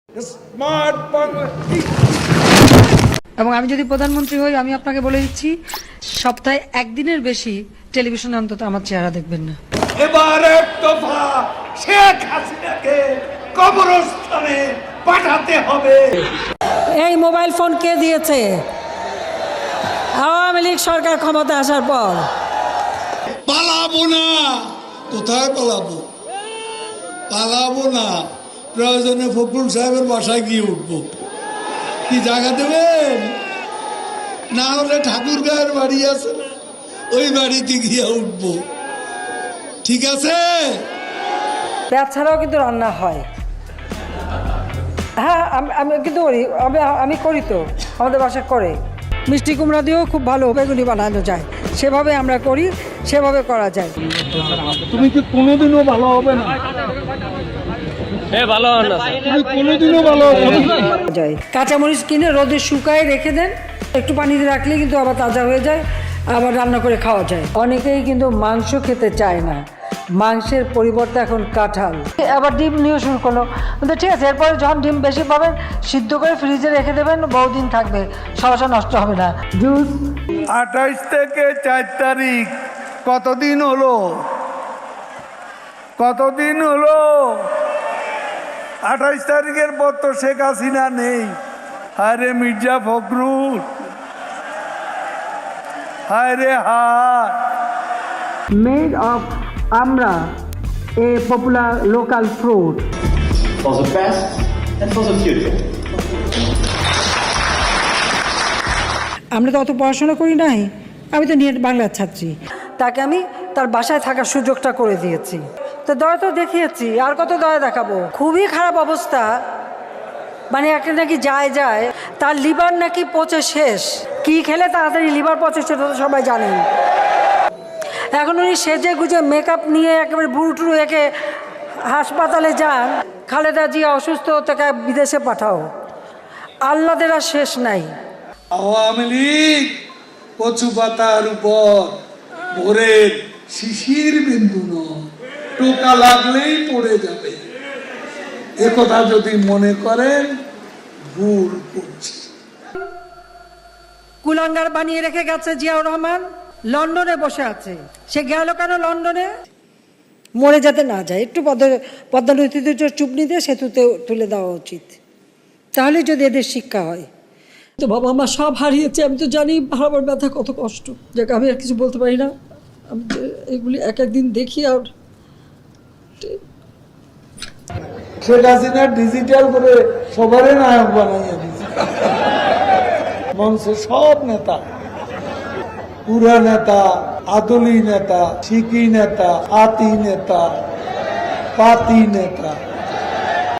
Smart Bangladesh. এবং আমি যদি প্রধানমন্ত্রী হই, আমি আপনাকে বলে দিচ্ছি, সপ্তাহে একদিনের বেশি টেলিভিশনে অন্তত আমার চেহারা দেখবেন না। এবার এক দফা শেখ হাসিনাকে কবরস্থানে পাঠাতে হবে। এই মোবাইল ফোন কে দিয়েছে? আওয়ামী লীগ সরকার ক্ষমতা আসার পর। পালাবো না। কোথায় পালাবো? পালাবো না। প্রয়োজনে ফখরুল সাহেবের বাসায় গিয়ে উঠবো। কি জায়গা দেবেন? না হলে ঠাকুর গায়ের বাড়ি আছে, ওই বাড়িতে গিয়ে উঠবো। ঠিক আছে? পেঁয়াজ ছাড়াও কিন্তু রান্না হয়। হ্যাঁ, আমি কিন্তু করি, আমি করি তো, আমাদের বাসা করে। মিষ্টি কুমড়া দিয়েও খুব ভালো বেগুনি বানানো যায়, সেভাবে আমরা করি, সেভাবে করা যায়। তুমি কি কোনোদিনও ভালো হবে না? ভালো হন না, তুমি কোনোদিনও ভালো হবে না। যায় কাঁচামরিচ কিনে রোদে শুকায় রেখে দেন, একটু পানিতে রাখলে কিন্তু আবার তাজা হয়ে যায়, আবার রান্না করে খাওয়া যায়। অনেকেই কিন্তু মাংস খেতে চায় না, মাংসের পরিবর্তে এখন কাঁঠাল। আবার ডিম নিয়ে শুরু করলো, কিন্তু ঠিক আছে, এরপরে যখন ডিম বেশি পাবেন সিদ্ধ করে ফ্রিজে রেখে দেবেন, বহুদিন থাকবে, সহসা নষ্ট হবে না। জুস 28 থেকে 4 তারিখ কতদিন হলো? কতদিন হলো? 28 তারিখের পর তো শেখ হাসিনা নেই। হায়রে মির্জা ফখরুল, হায়রে হায়। made of amra, a popular local fruit. For the past and for the future. আমরা তো অত পড়াশোনা করি নাই, আমি তো নিয়ে বাংলার ছাত্রী। তাকে আমি তার বাসায় থাকার সুযোগটা করে দিয়েছি, তো দয়া তো দেখিয়েছি, আর কত দয়া দেখাবো। খুবই খারাপ অবস্থা, মানে একটা নাকি যায় তার লিভার নাকি পচে শেষ। কি খেলে তাড়াতাড়ি লিভার পচে সেটা তো সবাই জানেন। এখন উনি সেজে গুজে মেকআপ নিয়ে একেবারে বুড়ুটুরু একে হাসপাতালে যান, খালেদা জিয়া অসুস্থ, তাকে বিদেশে পাঠাও। আল্লাদের আর শেষ নাই। আওয়ামী লীগ কচু পাতার উপর ভোরের শিশির বিন্দু নয়, টোকা লাগলেই পড়ে যাবে। একথা যদি মনে করেন, ভুল করছে। কুলাঙ্গার বানিয়ে রেখে গেছে জিয়াউর রহমান, লন্ডনে বসে আছে। সে গেল কেন লন্ডনে? মরে যাতে না যায়, একটু পদ্মা নদীতে চুপনি দিয়ে সেতুতে তুলে দেওয়া উচিত, তাহলে যদি এদের শিক্ষা হয়। তো বাবা মা সব হারিয়েছে, আমি তো জানি হারাবার ব্যথা কত কষ্ট। যাকে আমি আর কিছু বলতে পারি না, আমি এগুলি এক একদিন দেখি। আর শেখ হাসিনা ডিজিটাল করে সবারই নায়ক বানাইয়া দিচ্ছে। মঞ্চে সব নেতা, পুরা নেতা, আদলি নেতা, শিকি নেতা, আতি নেতা, পাতি নেতা,